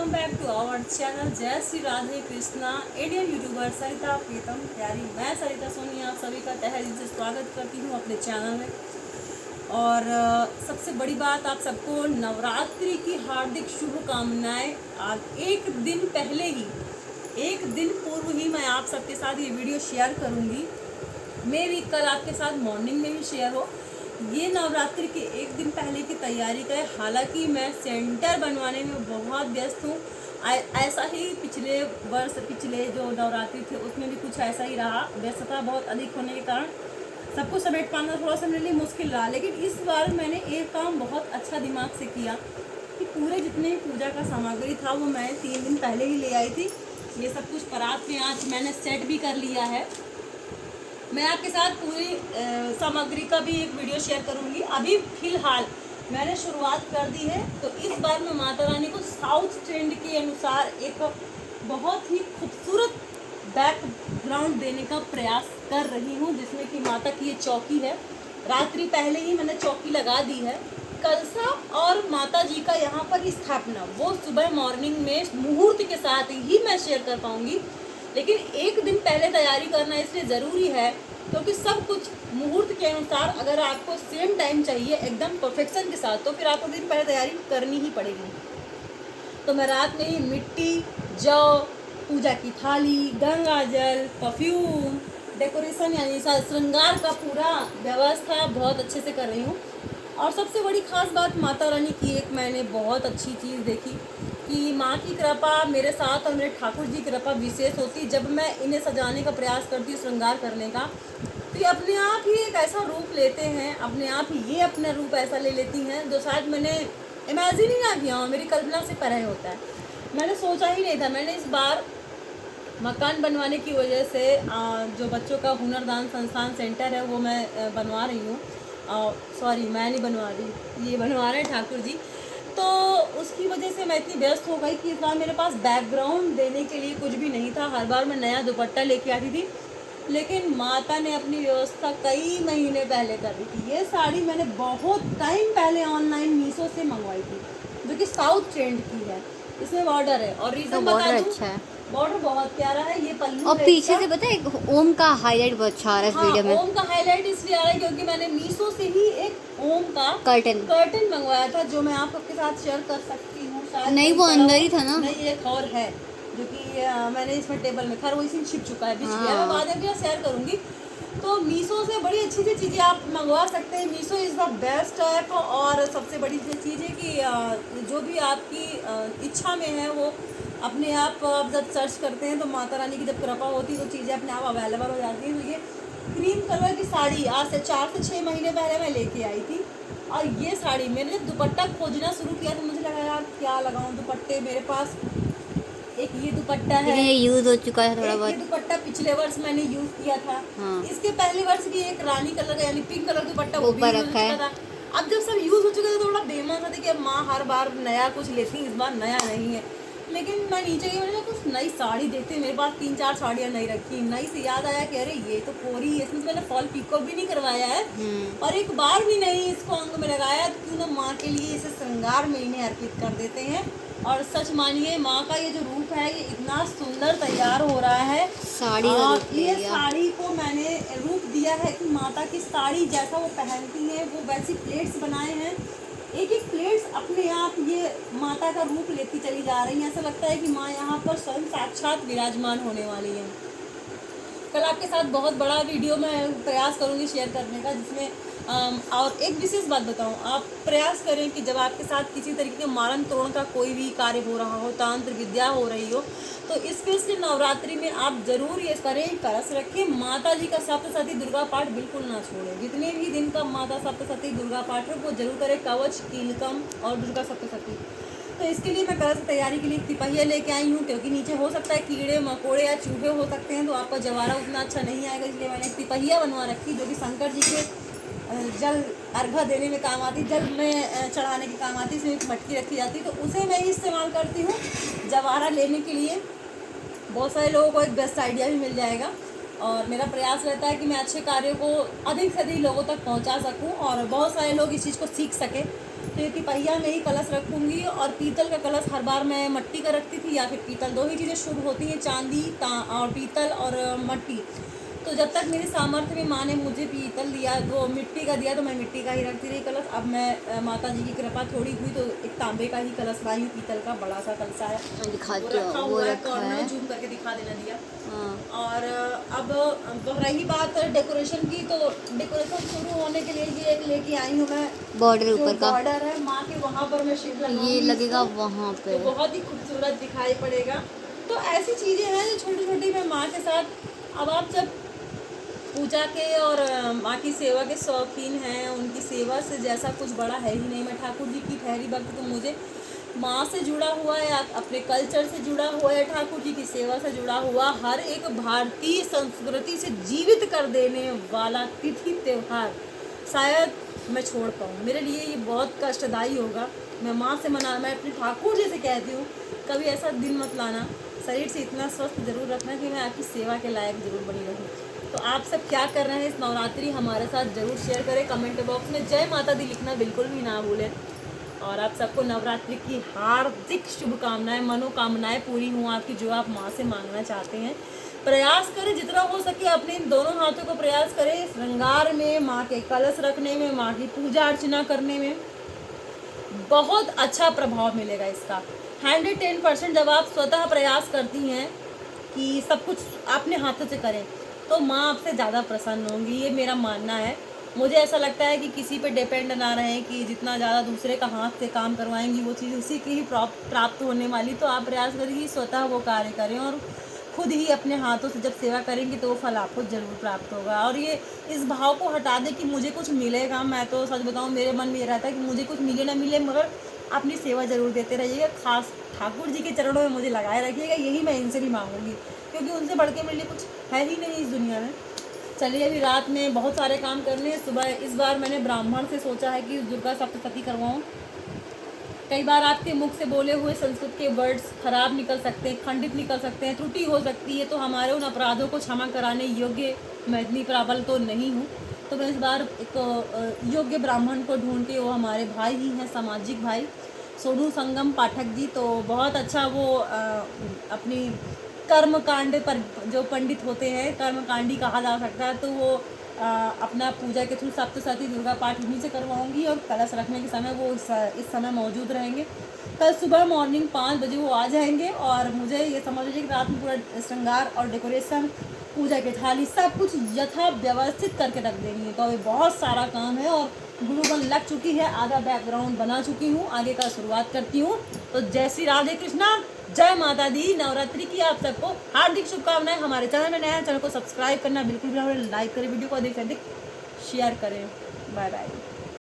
Welcome back to our channel Jai Shri Radhe Krishna Indian YouTuber Sarita Pritam Pyari. मैं सरिता सोनी आप सभी का तहे दिल से स्वागत करती हूँ अपने चैनल में। और सबसे बड़ी बात, आप सबको नवरात्रि की हार्दिक शुभकामनाएं। आज एक दिन पहले ही, एक दिन पूर्व ही मैं आप सबके साथ ये वीडियो शेयर करूँगी। मे भी कल आपके साथ मॉर्निंग में ही शेयर हो। ये नवरात्रि के एक दिन पहले की तैयारी का है। हालांकि मैं सेंटर बनवाने में बहुत व्यस्त हूँ। ऐसा ही पिछले वर्ष, पिछले जो नवरात्रि थे उसमें भी कुछ ऐसा ही रहा। व्यस्तता बहुत अधिक होने के कारण सबको समेट पाना थोड़ा सा मेरे लिए मुश्किल रहा। लेकिन इस बार मैंने एक काम बहुत अच्छा दिमाग से किया कि पूरे जितने भी पूजा का सामग्री था वो मैं 3 दिन पहले ही ले आई थी। ये सब कुछ परात में आज मैंने सेट भी कर लिया है। मैं आपके साथ पूरी सामग्री का भी एक वीडियो शेयर करूंगी। अभी फिलहाल मैंने शुरुआत कर दी है। तो इस बार मैं माता रानी को साउथ ट्रेंड के अनुसार एक बहुत ही खूबसूरत बैकग्राउंड देने का प्रयास कर रही हूँ, जिसमें कि माता की ये चौकी है। रात्रि पहले ही मैंने चौकी लगा दी है। कलसा और माता जी का यहाँ पर स्थापना वो सुबह मॉर्निंग में मुहूर्त के साथ ही मैं शेयर कर पाऊंगी। लेकिन एक दिन पहले तैयारी करना इसलिए ज़रूरी है क्योंकि सब कुछ मुहूर्त के अनुसार, अगर आपको सेम टाइम चाहिए एकदम परफेक्शन के साथ, तो फिर आपको दिन पहले तैयारी करनी ही पड़ेगी। तो मैं रात में ही मिट्टी, जौ, पूजा की थाली, गंगा जल, परफ्यूम, डेकोरेशन यानी श्रृंगार का पूरा व्यवस्था बहुत अच्छे से कर रही हूँ। और सबसे बड़ी खास बात माता रानी की एक मैंने बहुत अच्छी चीज़ देखी कि माँ की कृपा मेरे साथ और मेरे ठाकुर जी की कृपा विशेष होती। जब मैं इन्हें सजाने का प्रयास करती हूँ, श्रृंगार करने का, तो ये अपने आप ही एक ऐसा रूप लेते हैं, अपने आप ही ये अपना रूप ऐसा ले लेती हैं जो शायद मैंने इमेजिन ही ना किया हो, मेरी कल्पना से परे होता है। मैंने सोचा ही नहीं था। मैंने इस बार मकान बनवाने की वजह से जो बच्चों का हुनरदान संस्थान सेंटर है वो मैं बनवा रही हूँ। सॉरी, मैं नहीं बनवा रही, ये बनवा रहे हैं ठाकुर जी। तो उसकी वजह से मैं इतनी व्यस्त हो गई कि इस बार मेरे पास बैकग्राउंड देने के लिए कुछ भी नहीं था। हर बार मैं नया दुपट्टा लेके आती थी, लेकिन माता ने अपनी व्यवस्था कई महीने पहले कर दी थी। ये साड़ी मैंने बहुत टाइम पहले ऑनलाइन मीशो से मंगवाई थी, जो कि साउथ ट्रेंड की है। इसमें बॉर्डर है और रीजन बता दूं, अच्छा है, बॉर्डर बहुत प्यारा है। ये पल्लू और पीछे से पता है ओम का हाईलाइट बहुत अच्छा आ रहा है इस वीडियो में। ओम का हाईलाइट इसलिए आ रहा है क्योंकि मैंने मीशो से ही एक ओम का कर्टन मंगवाया था, जो मैं आप सबके साथ शेयर कर सकती हूँ। शायद नहीं, वो अंदर ही था ना। नहीं, एक और है जो कि मैंने इसमें टेबल में, खैर वो इसी छिप चुका है, बिछ गया। मैं बाद में शेयर करूंगी। तो मीशो से बड़ी अच्छी अच्छी चीज़ें आप मंगवा सकते हैं। Meesho is the best app. और सबसे बड़ी चीज़ है कि जो भी आपकी इच्छा में है वो अपने आप जब सर्च करते हैं तो माता रानी की जब कृपा होती है तो चीज़ें अपने आप अवेलेबल हो जाती हैं। तो ये क्रीम कलर की साड़ी आज से 4 से 6 महीने पहले मैं लेके आई थी। और ये साड़ी मैंने जब दुपट्टा खोजना शुरू किया तो मुझे लगा यार क्या लगाऊं दुपट्टे। मेरे पास एक ये दुपट्टा है, ये यूज हो चुका है थोड़ा बहुत। ये दुपट्टा पिछले वर्ष मैंने यूज किया था। हाँ। इसके पहले वर्ष भी एक रानी कलर का यानी पिंक कलर दुपट्टा वो भी यूज किया था। अब जब सब यूज हो चुका था थोड़ा बेमान था कि अब माँ हर बार नया कुछ लेती, इस बार नया नहीं है। लेकिन मैं नीचे गई, मैंने कुछ नई साड़ी देखते, मेरे पास 3-4 साड़ियाँ नई रखी। नई से याद आया कि अरे ये तो कोरी है, इसमें मैंने फॉल पिको भी नहीं करवाया है और एक बार भी नहीं इसको अंग में लगाया। क्यों ना माँ के लिए इसे श्रृंगार में इन्हें अर्पित कर देते हैं। और सच मानिए माँ का ये जो रूप है ये इतना सुंदर तैयार हो रहा है। साड़ी ये साड़ी को मैंने रूप दिया है कि माता की साड़ी जैसा वो पहनती है वो वैसी प्लेट्स बनाए हैं। एक एक प्लेट्स अपने आप ये माता का रूप लेती चली जा रही है। ऐसा लगता है कि माँ यहाँ पर स्वयं साक्षात विराजमान होने वाली है। कल आपके साथ बहुत बड़ा वीडियो मैं प्रयास करूँगी शेयर करने का, जिसमें और एक विशेष बात बताऊँ, आप प्रयास करें कि जब आपके साथ किसी तरीके के मारण तोड़ का कोई भी कार्य हो रहा हो, तांत्र विद्या हो रही हो, तो स्पेशली नवरात्रि में आप जरूर ये करें, कलश रखें, माता जी का सप्तशती दुर्गा पाठ बिल्कुल ना छोड़ें। जितने भी दिन का माता सप्तशती दुर्गा पाठ है वो जरूर करें, कवच, कीलकम और दुर्गा सप्तशती। तो इसके लिए मैं कलश तैयारी के लिए तिपहिया लेके आई हूँ, क्योंकि नीचे हो सकता है कीड़े मकोड़े या चूहे हो सकते हैं, तो आपका जवारा उतना अच्छा नहीं आएगा। इसलिए मैंने तिपहिया बनवा रखी जो कि शंकर जी के जल अर्घा देने में काम आती, जल में चढ़ाने के काम आती। इसमें एक मटकी रखी जाती, तो उसे मैं ही इस्तेमाल करती हूँ जवारा लेने के लिए। बहुत सारे लोगों को एक बेस्ट आइडिया भी मिल जाएगा। और मेरा प्रयास रहता है कि मैं अच्छे कार्यों को अधिक से अधिक लोगों तक पहुंचा सकूं और बहुत सारे लोग इस चीज़ को सीख सकें। तो तिपहिया में ही कलश रखूँगी, और पीतल का कलश हर बार मैं मट्टी का रखती थी या फिर पीतल, दो ही चीज़ें शुभ होती हैं, चांदी और पीतल और मट्टी। तो जब तक मेरी सामर्थ्य में माँ ने मुझे पीतल दिया, वो मिट्टी का दिया, तो मैं मिट्टी का ही रखती रही कलश। अब मैं माता जी की कृपा थोड़ी हुई तो एक तांबे का ही कलश लाई हूँ, पीतल का बड़ा सा कलश है, दिखाती वो रखा हूँ, वो हुआ है रखा कॉर्नर, है। जूम करके दिखा देना दिया। हाँ। और अब रही बात डेकोरेशन की, तो डेकोरेशन शुरू होने के लिए ये एक लेके आई हूँ मैं, बॉर्डर जो ऊपर का बॉर्डर है माँ के, वहाँ पर मैं शिव लगाऊंगी ये लगेगा इसको, वहाँ तो पे। बहुत ही खूबसूरत दिखाई पड़ेगा। तो ऐसी चीज़ें हैं जो छोटी छोटी मैं माँ के साथ, अब आप जब पूजा के और माँ की सेवा के शौकीन हैं, उनकी सेवा से जैसा कुछ बड़ा है ही नहीं। मैं ठाकुर जी की ठहरी भक्त, तो मुझे माँ से जुड़ा हुआ या अपने कल्चर से जुड़ा हुआ या ठाकुर जी की सेवा से जुड़ा हुआ हर एक भारतीय संस्कृति से जीवित कर देने वाला तिथि त्यौहार शायद मैं छोड़ पाऊँ। मेरे लिए ये बहुत कष्टदायी होगा। मैं माँ से मैं अपने ठाकुर जी से कहती हूँ, कभी ऐसा दिन मत लाना, शरीर से इतना स्वस्थ जरूर रखना कि मैं आपकी सेवा के लायक जरूर बनी रहूँ। तो आप सब क्या कर रहे हैं इस नवरात्रि, हमारे साथ जरूर शेयर करें। कमेंट बॉक्स में जय माता दी लिखना बिल्कुल भी ना भूलें। और आप सबको नवरात्रि की हार्दिक शुभकामनाएं, मनोकामनाएं पूरी हों आपकी, जो आप माँ से मांगना चाहते हैं। प्रयास करें जितना हो सके, अपने इन दोनों हाथों को प्रयास करें श्रृंगार में, माँ के कलश रखने में, माँ की पूजा अर्चना करने में। बहुत अच्छा प्रभाव मिलेगा इसका 110%। जब आप स्वतः प्रयास करती हैं कि सब कुछ अपने हाथों से करें, तो माँ आपसे ज़्यादा प्रसन्न होंगी, ये मेरा मानना है। मुझे ऐसा लगता है कि किसी पे डिपेंड ना रहें कि जितना ज़्यादा दूसरे का हाथ से काम करवाएंगी वो चीज़ उसी की ही प्राप्त होने वाली। तो आप प्रयास करें स्वतः वो कार्य करें, और खुद ही अपने हाथों से जब सेवा करेंगे तो वो फल आपको ज़रूर प्राप्त होगा। और ये इस भाव को हटा दें कि मुझे कुछ मिलेगा। मैं तो सच बताऊँ, मेरे मन में ये रहता है कि मुझे कुछ मिले ना मिले, मगर अपनी सेवा ज़रूर देते रहिएगा। खास ठाकुर जी के चरणों में मुझे लगाए रखिएगा, यही मैं इनसे भी मांगूंगी, क्योंकि उनसे बढ़ के मेरे लिए कुछ है ही नहीं इस दुनिया में। चलिए, अभी रात में बहुत सारे काम करने हैं। सुबह इस बार मैंने ब्राह्मण से सोचा है कि दुर्गा सप्तशती करवाऊँ। कई बार आपके मुख से बोले हुए संस्कृत के वर्ड्स खराब निकल सकते हैं, खंडित निकल सकते हैं, त्रुटि हो सकती है, तो हमारे उन अपराधों को क्षमा कराने योग्य मैं इतनी प्रबल तो नहीं हूँ। तो मैं इस बार एक योग्य ब्राह्मण को ढूंढ के, वो हमारे भाई ही हैं, सामाजिक भाई सोनू संगम पाठक जी, तो बहुत अच्छा वो अपनी कर्मकांड पर जो पंडित होते हैं, कर्मकांडी कहा जा सकता है, तो वो अपना पूजा के थ्रू सप्तशती दुर्गा पाठ उन्हीं से करवाऊंगी। और कलश रखने के समय वो इस समय मौजूद रहेंगे। कल सुबह मॉर्निंग 5 बजे वो आ जाएंगे, और मुझे ये समझ लीजिए कि रात में पूरा श्रृंगार और डेकोरेशन, पूजा की थाली, सब कुछ यथा व्यवस्थित करके रख देनी है। तो अभी बहुत सारा काम है, और ग्लूगन लग चुकी है, आधा बैकग्राउंड बना चुकी हूँ, आगे का शुरुआत करती हूँ। तो जय श्री राधे कृष्णा, जय माता दी। नवरात्रि की आप सबको हार्दिक शुभकामनाएं। हमारे चैनल में नया है, चैनल को सब्सक्राइब करना बिल्कुल भी ना भूलें, लाइक करें, वीडियो को अधिक से अधिक शेयर करें। Bye bye.